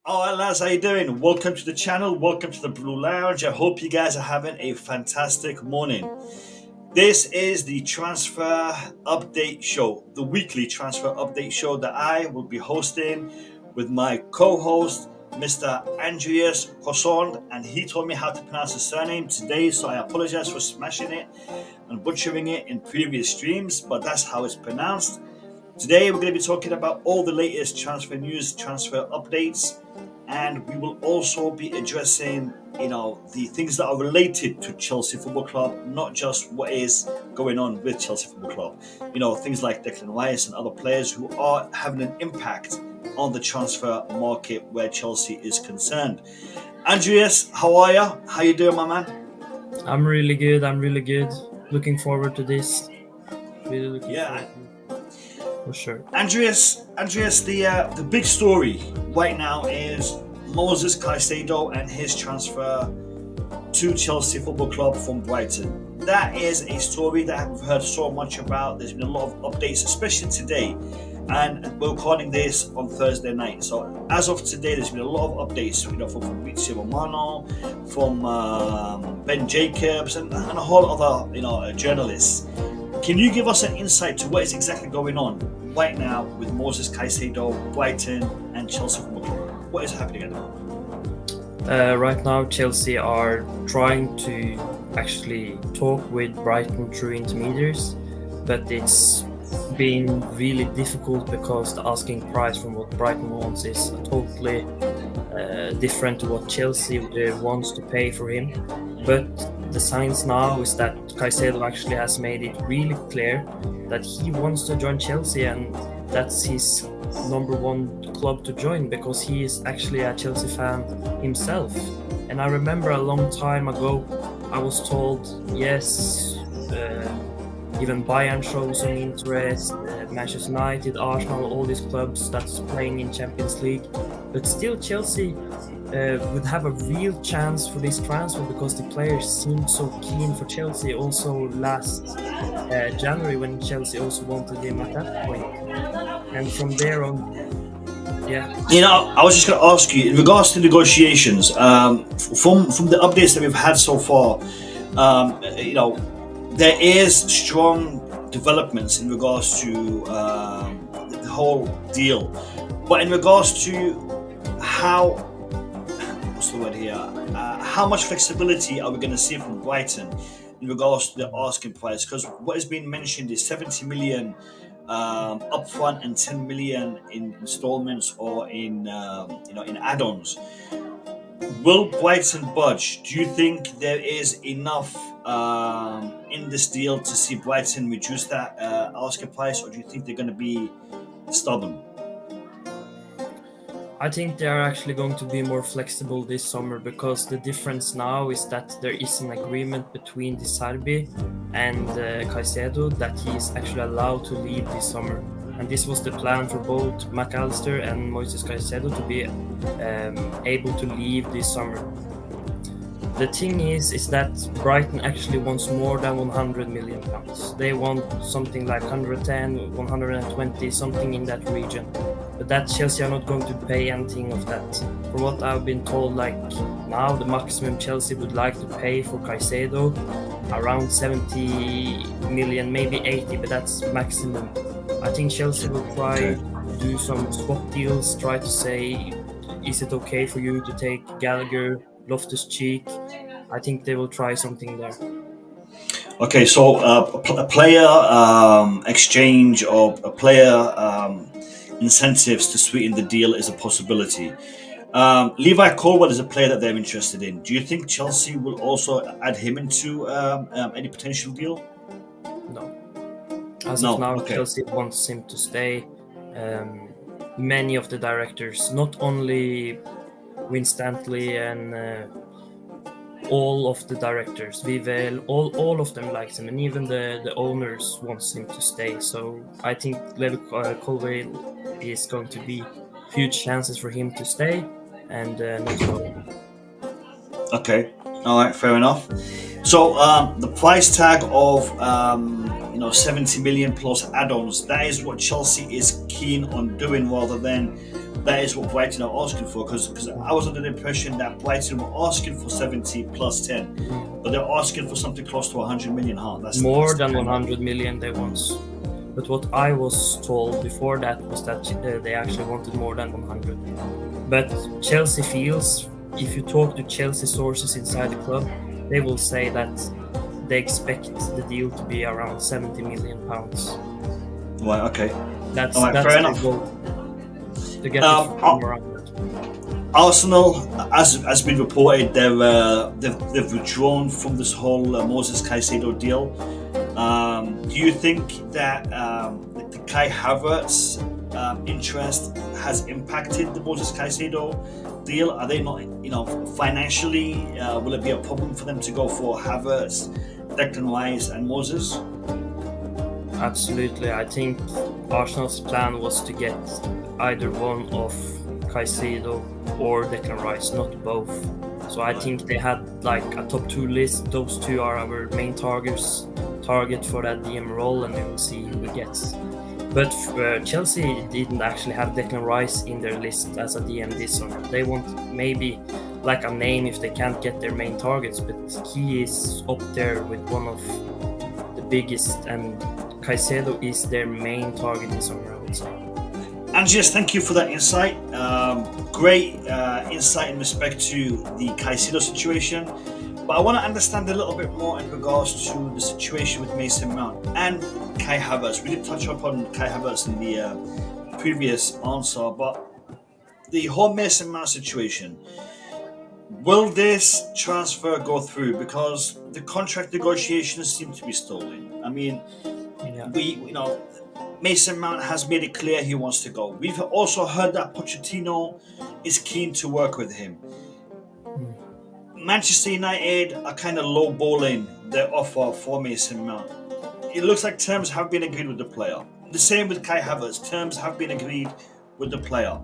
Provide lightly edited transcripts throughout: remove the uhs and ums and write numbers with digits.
Alright lads, how you doing? Welcome to the channel, welcome to the Blue Lounge. I hope you guys are having a fantastic morning. This is the transfer update show, the weekly transfer update show that I will be hosting with my co-host, Mr. Andreas Christensen, and he told me how to pronounce his surname today, so I apologize for smashing it and butchering it in previous streams, but that's how it's pronounced. Today we're going to be talking about all the latest transfer news, transfer updates, and we will also be addressing, the things that are related to Chelsea Football Club, not just what is going on with Chelsea Football Club. Things like Declan Rice and other players who are having an impact on the transfer market where Chelsea is concerned. Andreas, how are you? How you doing, my man? I'm really good. Looking forward to this. Really looking forward to it. For sure. Andreas, the big story right now is Moses Caicedo and his transfer to Chelsea Football Club from Brighton. That is a story that we've heard so much about. There's been a lot of updates, especially today, and we're recording this on Thursday night. So as of today, there's been a lot of updates, from Fabrizio Romano, from Ben Jacobs, and a whole other journalists. Can you give us an insight to what is exactly going on right now with Moses Caicedo, Brighton, and Chelsea Football Club? What is happening at the moment? Right now, Chelsea are trying to actually talk with Brighton through intermediaries, but it's been really difficult because the asking price from what Brighton wants is totally different to what Chelsea wants to pay for him. But the signs now is that Caicedo actually has made it really clear that he wants to join Chelsea, and that's his number one club to join because he is actually a Chelsea fan himself. And I remember a long time ago I was told yes, even Bayern shows some interest, Manchester United, Arsenal, all these clubs that's playing in Champions League, but still Chelsea would have a real chance for this transfer because the players seemed so keen for Chelsea also last January when Chelsea also wanted him at that point. And from there on, I was just going to ask you, in regards to negotiations, from the updates that we've had so far, there is strong developments in regards to the whole deal. But in regards to how much flexibility are we going to see from Brighton in regards to the asking price? Because what has been mentioned is 70 million upfront and 10 million in installments or in add-ons. Will Brighton budge? Do you think there is enough in this deal to see Brighton reduce that asking price, or do you think they're going to be stubborn? I think they are actually going to be more flexible this summer because the difference now is that there is an agreement between Di Serbi and Caicedo that he is actually allowed to leave this summer. And this was the plan for both McAllister and Moises Caicedo to be able to leave this summer. The thing is that Brighton actually wants more than 100 million pounds. They want something like 110, 120, something in that region. But that Chelsea are not going to pay anything of that. For what I've been told, now the maximum Chelsea would like to pay for Caicedo around 70 million, maybe 80, but that's maximum. I think Chelsea will try to do some swap deals, try to say, is it okay for you to take Gallagher, Loftus-Cheek? I think they will try something there. Okay, so a player exchange or a player incentives to sweeten the deal is a possibility. Levi Colwill is a player that they're interested in. Do you think Chelsea will also add him into any potential deal? No. As of now, Chelsea wants him to stay. Many of the directors, not only Winstanley and all of the directors, Vivel, all of them likes him, and even the owners wants him to stay. So I think Levi Colwill is going to be huge chances for him to stay and not go. Okay, all right, fair enough. So the price tag of 70 million plus add-ons, that is what Chelsea is keen on doing, rather than that is what Brighton are asking for, because I was under the impression that Brighton were asking for 70 plus 10, but they're asking for something close to 100 million. That's more than 100 million they want. But what I was told before that was that they actually wanted more than 100. But Chelsea feels, if you talk to Chelsea sources inside the club, they will say that they expect the deal to be around 70 million pounds. Right, okay. That's fair enough. The goal. To get around that. Arsenal, as been reported, they've withdrawn from this whole Moses Caicedo deal. Do you think that the Kai Havertz interest has impacted the Moses Caicedo deal? Are they not, financially, will it be a problem for them to go for Havertz, Declan Rice and Moses? Absolutely. I think Arsenal's plan was to get either one of Caicedo or Declan Rice, not both. So I think they had like a top 2 list. Those two are our main target for that DM role, and we will see who it gets. But Chelsea didn't actually have Declan Rice in their list as a DM this summer. They want maybe like a name if they can't get their main targets, but he is up there with one of the biggest, and Caicedo is their main target this summer, I would say. Andreas, thank you for that insight. Great insight in respect to the Caicedo situation. But I want to understand a little bit more in regards to the situation with Mason Mount and Kai Havertz. We did touch upon Kai Havertz in the previous answer, but the whole Mason Mount situation, will this transfer go through? Because the contract negotiations seem to be stalling. I mean, Mason Mount has made it clear he wants to go. We've also heard that Pochettino is keen to work with him. Manchester United are kind of lowballing their offer for Mason Mount. It looks like terms have been agreed with the player. The same with Kai Havertz. Terms have been agreed with the player.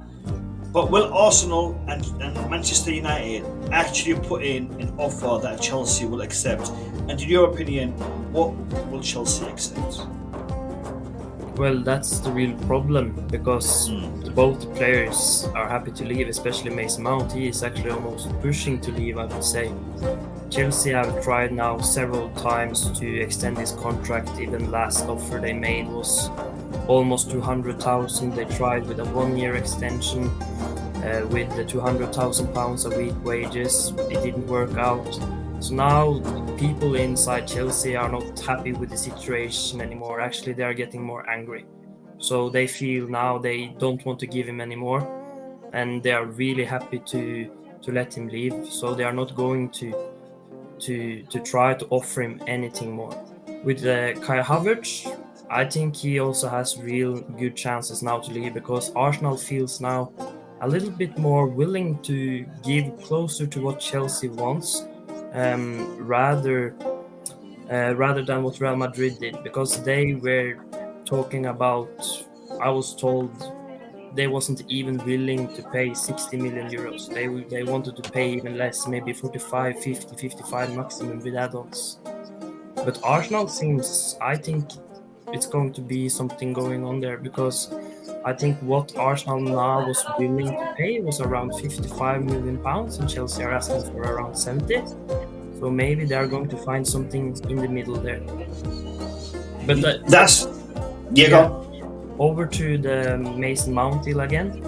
But will Arsenal and Manchester United actually put in an offer that Chelsea will accept? And in your opinion, what will Chelsea accept? Well, that's the real problem, because both the players are happy to leave, especially Mason Mount. He is actually almost pushing to leave, I would say. Chelsea have tried now several times to extend his contract. Even last offer they made was almost 200,000. They tried with a 1-year extension with the £200,000 a week wages. It didn't work out. So now people inside Chelsea are not happy with the situation anymore. Actually, they are getting more angry. So they feel now they don't want to give him anymore, and they are really happy to let him leave. So they are not going to try to offer him anything more. With Kai Havertz, I think he also has real good chances now to leave, because Arsenal feels now a little bit more willing to give closer to what Chelsea wants. Rather than what Real Madrid did, because they were talking about, I was told they wasn't even willing to pay 60 million euros. They wanted to pay even less, maybe 45, 50, 55 maximum with add-ons. But Arsenal seems, I think it's going to be something going on there, because I think what Arsenal now was willing to pay was around 55 million pounds, and Chelsea are asking for around 70. So maybe they are going to find something in the middle there. But over to the Mason Mount deal again.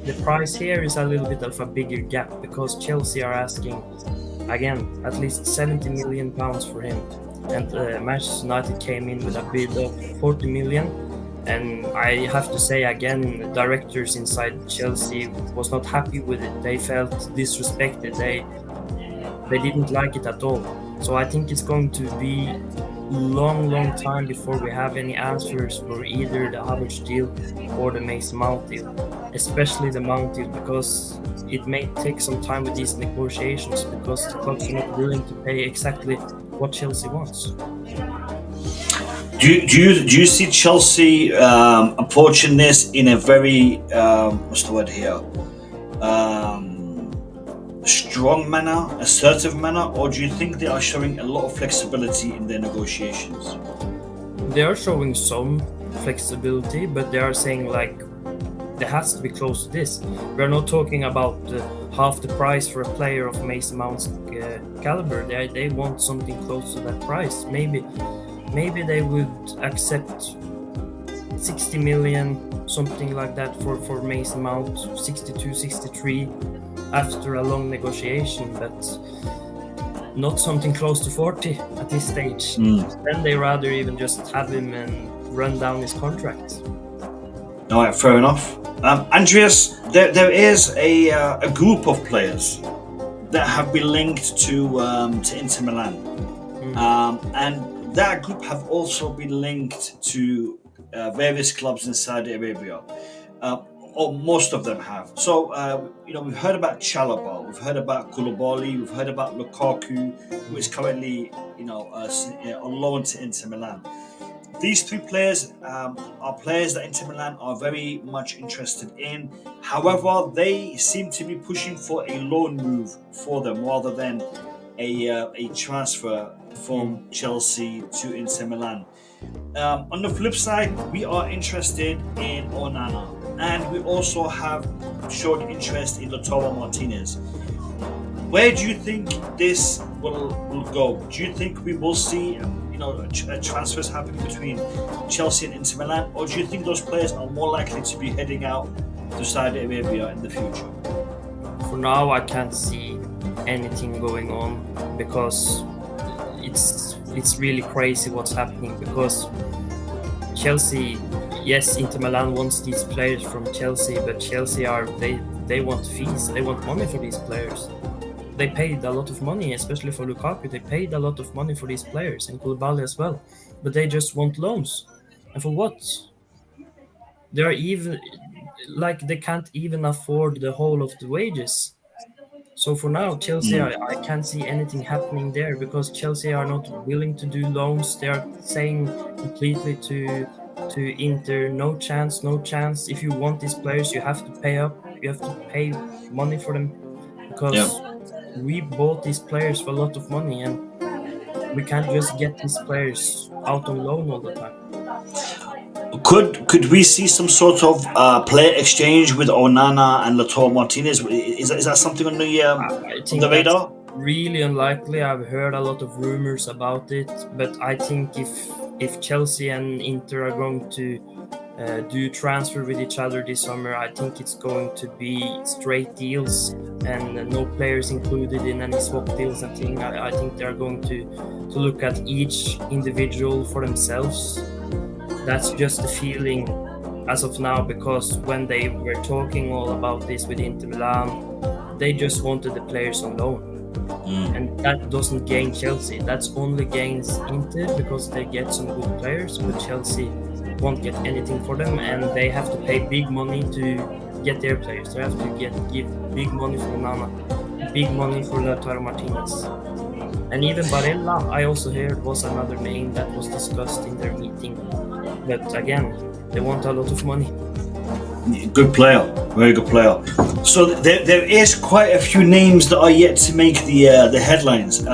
The price here is a little bit of a bigger gap, because Chelsea are asking again at least 70 million pounds for him, and Manchester United came in with a bid of 40 million. And I have to say again, directors inside Chelsea was not happy with it. They felt disrespected. They didn't like it at all. So I think it's going to be long time before we have any answers for either the Havertz deal or the Mason Mount deal, especially the Mount deal, because it may take some time with these negotiations, because the clubs are not willing to pay exactly what Chelsea wants. Do you see Chelsea approaching this in a very strong manner, assertive manner, or do you think they are showing a lot of flexibility in their negotiations? They are showing some flexibility, but they are saying It has to be close to this. We're not talking about half the price for a player of Mason Mount's caliber. They want something close to that price. Maybe they would accept 60 million, something like that for Mason Mount, 62, 63 after a long negotiation, but not something close to 40 at this stage. Then they rather even just have him and run down his contract. All right, fair enough. Andreas, there is a group of players that have been linked to Inter Milan, and that group have also been linked to various clubs in Saudi Arabia. Or most of them have. So, we've heard about Chalobah, we've heard about Koulibaly, we've heard about Lukaku, who is currently, on loan to Inter Milan. These three players are players that Inter Milan are very much interested in. However, they seem to be pushing for a loan move for them rather than a transfer from Chelsea to Inter Milan. On the flip side, we are interested in Onana, and we also have shown interest in Lautaro Martinez. Where do you think this will go? Do you think we will see transfers happening between Chelsea and Inter Milan, or do you think those players are more likely to be heading out to Saudi Arabia in the future? For now, I can't see anything going on because it's really crazy what's happening, because Chelsea, yes, Inter Milan wants these players from Chelsea, but Chelsea they want fees, they want money for these players. They paid a lot of money, especially for Lukaku. They paid a lot of money for these players, and Koulibaly as well, but they just want loans. And for what? They are even they can't even afford the whole of the wages. So for now, Chelsea, I can't see anything happening there because Chelsea are not willing to do loans. They are saying completely to Inter, no chance. If you want these players, you have to pay up. You have to pay money for them because we bought these players for a lot of money, and we can't just get these players out on loan all the time. Could we see some sort of player exchange with Onana and Lautaro Martinez? Is that something on the radar? Really unlikely. I've heard a lot of rumors about it, but I think if Chelsea and Inter are going to do transfer with each other this summer, I think it's going to be straight deals and no players included in any swap deals and things. I think they're going to look at each individual for themselves. That's just the feeling as of now, because when they were talking all about this with Inter Milan, they just wanted the players on loan. And that doesn't gain Chelsea. That's only gains Inter because they get some good players, but Chelsea won't get anything for them, and they have to pay big money to get their players. They have to give big money for Onana, big money for Lautaro Martinez. And even Barella, I also heard, was another name that was discussed in their meeting. But again, they want a lot of money. Good player, very good player. So there is quite a few names that are yet to make the headlines.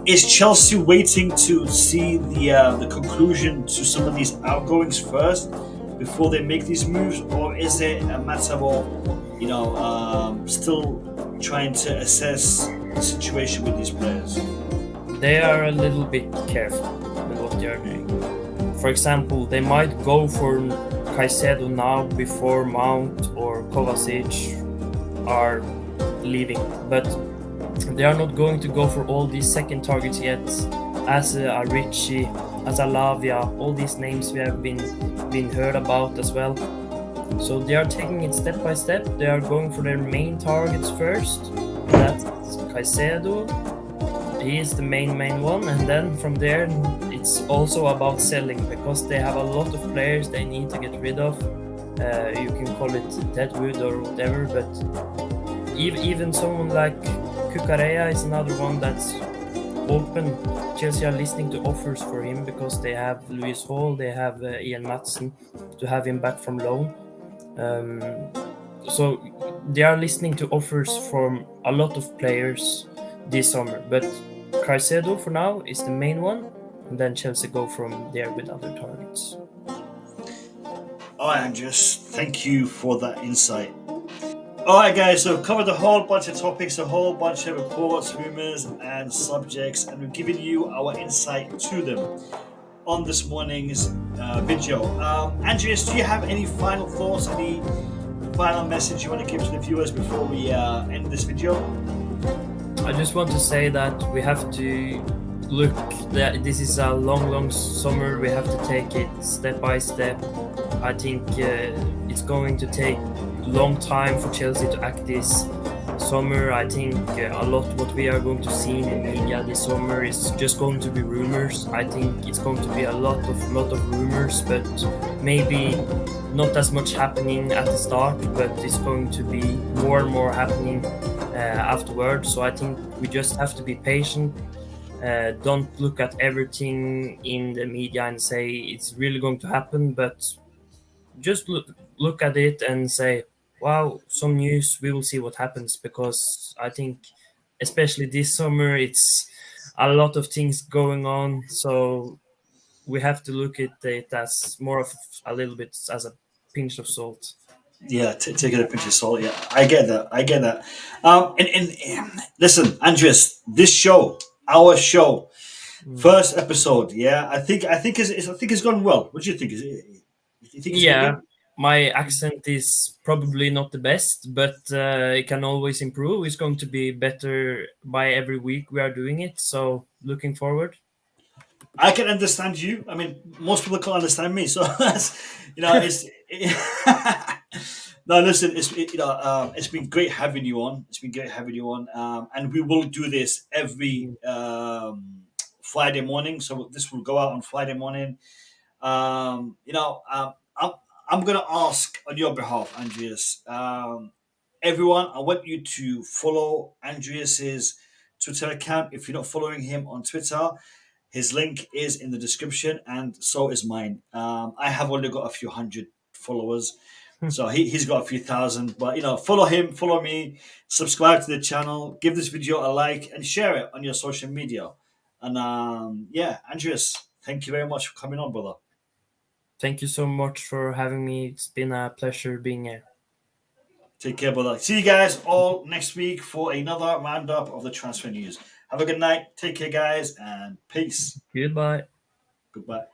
Is Chelsea waiting to see the conclusion to some of these outgoings first before they make these moves, or is it a matter of still trying to assess the situation with these players? They are a little bit careful with what they are doing. For example, they might go for Caicedo now before Mount or Kovačić are leaving, but they are not going to go for all these second targets yet, as Arici, as Alavia, all these names we have been heard about as well. So they are taking it step by step. They are going for their main targets first. That's Caicedo. He is the main one, and then from there it's also about selling, because they have a lot of players they need to get rid of. You can call it deadwood or whatever, but even someone like Cucurella is another one that's open. Chelsea are listening to offers for him because they have Lewis Hall, they have Ian Maatsen to have him back from loan. So they are listening to offers from a lot of players this summer, but Caicedo for now is the main one, and then Chelsea go from there with other targets. All right, Andreas, thank you for that insight. All right, guys, so we've covered a whole bunch of topics, a whole bunch of reports, rumors, and subjects, and we've given you our insight to them on this morning's video. Andreas, do you have any final thoughts, any final message you want to give to the viewers before we end this video? I just want to say that we have to look that this is a long summer. We have to take it step by step. I think it's going to take a long time for Chelsea to act this summer. I think a lot what we are going to see in the media this summer is just going to be rumors. I think it's going to be a lot of rumors, but maybe not as much happening at the start, but it's going to be more and more happening afterwards. So I think we just have to be patient. Don't look at everything in the media and say it's really going to happen, but just look at it and say, wow, some news, we will see what happens. Because I think, especially this summer, it's a lot of things going on. So we have to look at it as more of a little bit as a pinch of salt. Yeah, take it a pinch of salt. Yeah, I get that. I get that. And listen, Andreas, this show, our show, first episode. Yeah, I think it's gone well. What do you think? You think it's been Yeah, good? my accent is probably not the best, but it can always improve. It's going to be better by every week we are doing it. So looking forward. I can understand you. I mean, most people can't understand me. So that's, it's. No, listen. It's been great having you on. It's been great having you on. And we will do this every Friday morning. So this will go out on Friday morning. Um, you know, um, I'm I'm gonna ask on your behalf, Andreas. Everyone, I want you to follow Andreas's Twitter account. If you're not following him on Twitter, his link is in the description, and so is mine. I have only got a few hundred followers, so he's got a few thousand. But follow him, follow me, subscribe to the channel, give this video a like, and share it on your social media. And yeah, Andreas, thank you very much for coming on, brother. Thank you so much for having me. It's been a pleasure being here. Take care, brother. See you guys all next week for another roundup of the transfer news. Have a good night. Take care, guys, and peace. Goodbye. Goodbye.